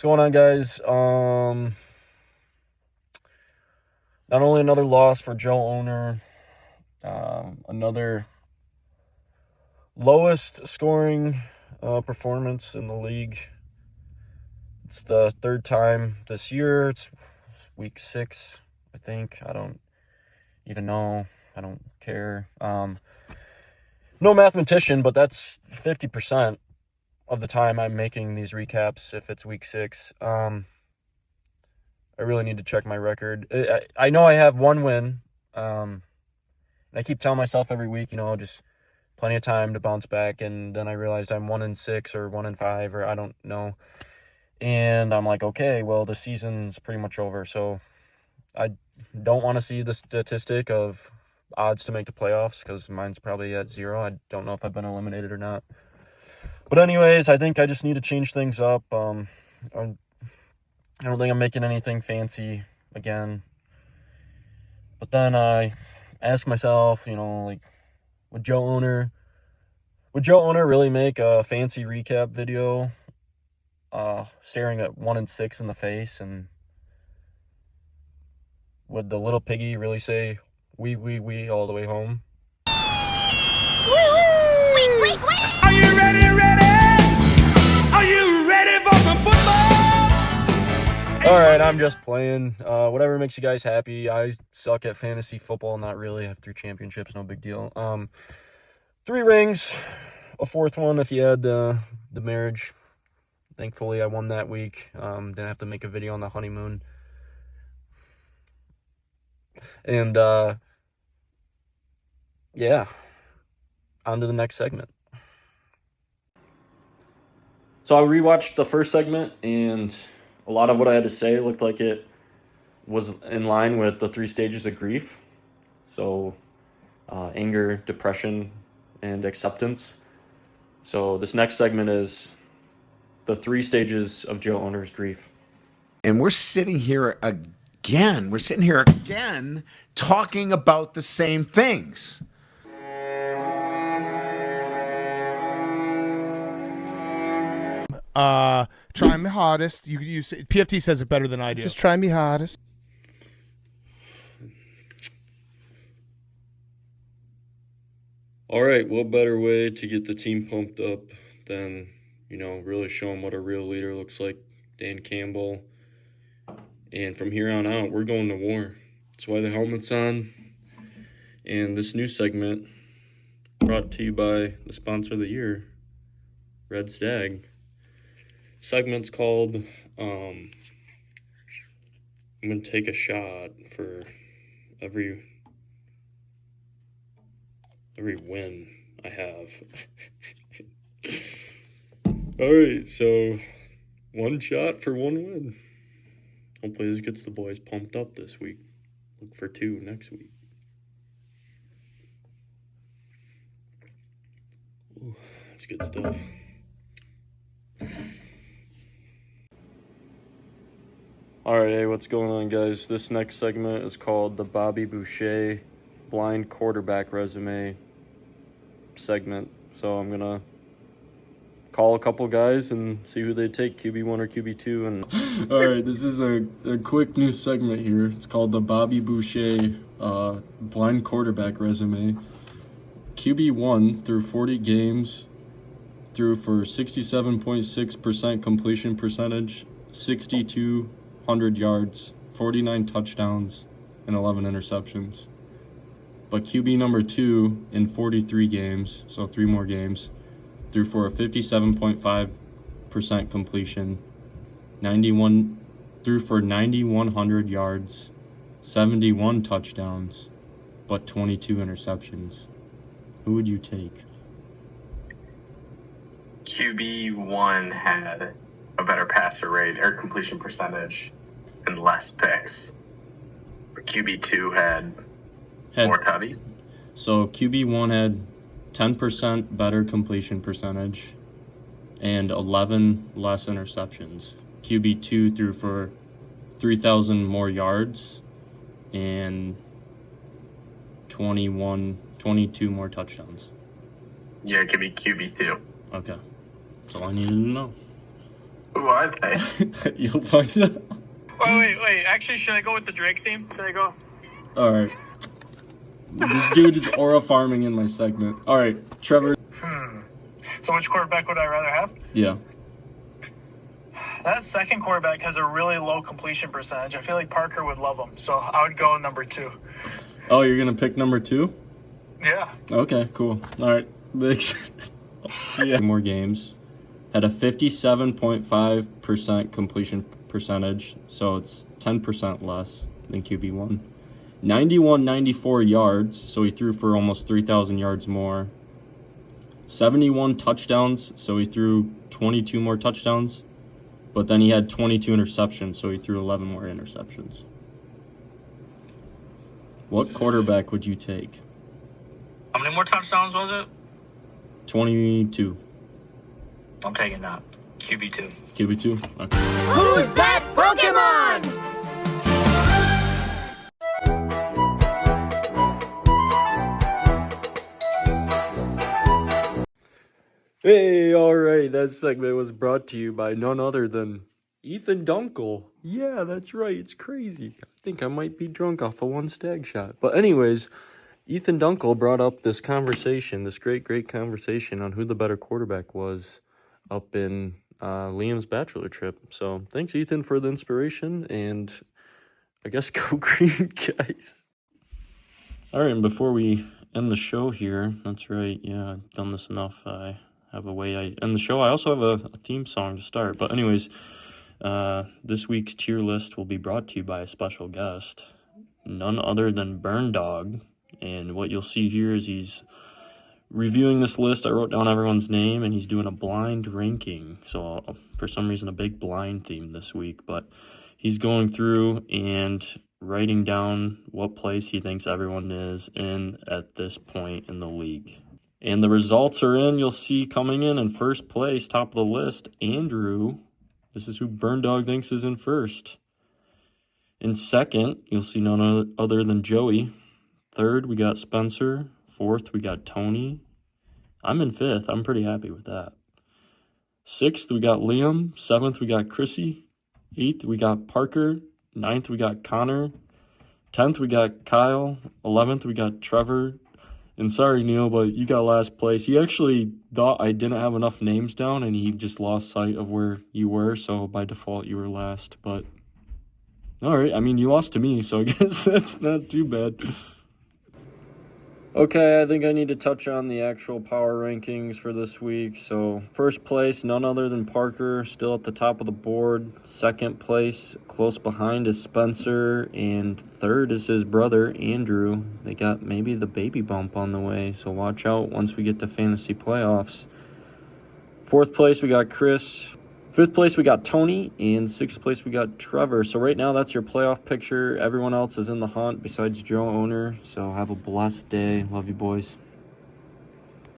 What's going on, guys? Not only another loss for Joe Owner, another lowest scoring performance in the league. It's the third time this year. It's week 6, I think. I don't even know. I don't care. No mathematician, but that's 50% of the time I'm making these recaps if it's week 6. I really need to check my record. I know I have one win. And I keep telling myself every week, just plenty of time to bounce back. And then I realized I'm 1-6 or 1-5 or I don't know. And I'm like, okay, well, the season's pretty much over. So I don't want to see the statistic of odds to make the playoffs because mine's probably at 0. I don't know if I've been eliminated or not. But anyways, I think I just need to change things up. I don't think I'm making anything fancy again. But then I ask myself, would Joe Owner really make a fancy recap video staring at 1-6 in the face? And would the little piggy really say wee all the way home? Wait. Are you ready? Are you ready for some football? All right, I'm just playing. Whatever makes you guys happy. I suck at fantasy football. Not really. I have 3 championships. No big deal. 3 rings. A 4th one if you had the marriage. Thankfully, I won that week. Didn't have to make a video on the honeymoon. And, yeah. On to the next segment. So I rewatched the first segment, and a lot of what I had to say looked like it was in line with the 3 stages of grief. So, anger, depression, and acceptance. So this next segment is the 3 stages of Joe Owner's grief. And we're sitting here again talking about the same things. Try my hardest. You say, PFT says it better than I do. Just try me hardest. All right, what better way to get the team pumped up than, really show them what a real leader looks like, Dan Campbell. And from here on out, we're going to war. That's why the helmet's on. And this new segment, brought to you by the sponsor of the year, Red STAG. Segment's called, I'm going to take a shot for every win I have. All right, so 1 shot for 1 win. Hopefully this gets the boys pumped up this week. Look for 2 next week. Ooh, that's good stuff. All right, hey, what's going on, guys? This next segment is called the Bobby Boucher Blind Quarterback Resume segment. So I'm going to call a couple guys and see who they take, QB1 or QB2. And all right, this is a quick new segment here. It's called the Bobby Boucher Blind Quarterback Resume. QB1 through 40 games, threw for 67.6% completion percentage, 6,200 yards, 49 touchdowns, and 11 interceptions. But QB number 2 in 43 games, so 3 more games, threw for a 57.5% completion, threw for 9,100 yards, 71 touchdowns, but 22 interceptions. Who would you take? QB1 had a better passer rate or completion percentage and less picks. But QB2 had more tutties. So QB1 had 10% better completion percentage and 11 less interceptions. QB2 threw for 3,000 more yards and 22 more touchdowns. Yeah, it could be QB2. Okay. That's all I needed to know. Who are they? You'll find out. Wait. Actually, should I go with the Drake theme? Should I go? All right. This dude is aura farming in my segment. All right, Trevor. So which quarterback would I rather have? Yeah. That second quarterback has a really low completion percentage. I feel like Parker would love him, so I would go number 2. Oh, you're gonna pick number 2? Yeah. Okay, cool. All right. Yeah. More games. Had a 57.5% completion percentage, so it's 10% less than QB1. 91-94 yards, so he threw for almost 3,000 yards more. 71 touchdowns, so he threw 22 more touchdowns. But then he had 22 interceptions, so he threw 11 more interceptions. What quarterback would you take? How many more touchdowns was it? 22. I'm taking that. QB2. QB2? Okay. Who's that Pokemon? Hey, alright, that segment was brought to you by none other than Ethan Dunkel. Yeah, that's right, it's crazy. I think I might be drunk off of one stag shot. But anyways, Ethan Dunkel brought up this conversation, this great conversation on who the better quarterback was up in Liam's bachelor trip. So thanks, Ethan, for the inspiration, and I guess go green, guys. Alright, and before we end the show here, that's right, yeah, I've done this enough. I have a way I end the show. I also have a theme song to start. But anyways, this week's tier list will be brought to you by a special guest, none other than Burn Dog. And what you'll see here is he's reviewing this list. I wrote down everyone's name, and he's doing a blind ranking. So for some reason, a big blind theme this week. But he's going through and writing down what place he thinks everyone is in at this point in the league. And the results are in. You'll see coming in first place, top of the list, Andrew. This is who Burn Dog thinks is in first. In second, you'll see none other than Joey. Third, we got Spencer. Fourth, we got Tony. I'm in fifth. I'm pretty happy with that. Sixth, we got Liam. Seventh, we got Chrissy. Eighth, we got Parker. Ninth, we got Connor. 10th, we got Kyle. 11th, we got Trevor. And sorry, Neil, but you got last place. He actually thought I didn't have enough names down, and he just lost sight of where you were, so by default, you were last. But, all right, I mean, you lost to me, so I guess that's not too bad. Okay, I think I need to touch on the actual power rankings for this week. So, first place, none other than Parker, still at the top of the board. Second place, close behind, is Spencer. And third is his brother, Andrew. They got maybe the baby bump on the way, so watch out once we get to fantasy playoffs. Fourth place, we got Chris. Fifth place, we got Tony. And sixth place, we got Trevor. So right now, that's your playoff picture. Everyone else is in the hunt besides Joe Owner. So have a blessed day. Love you, boys.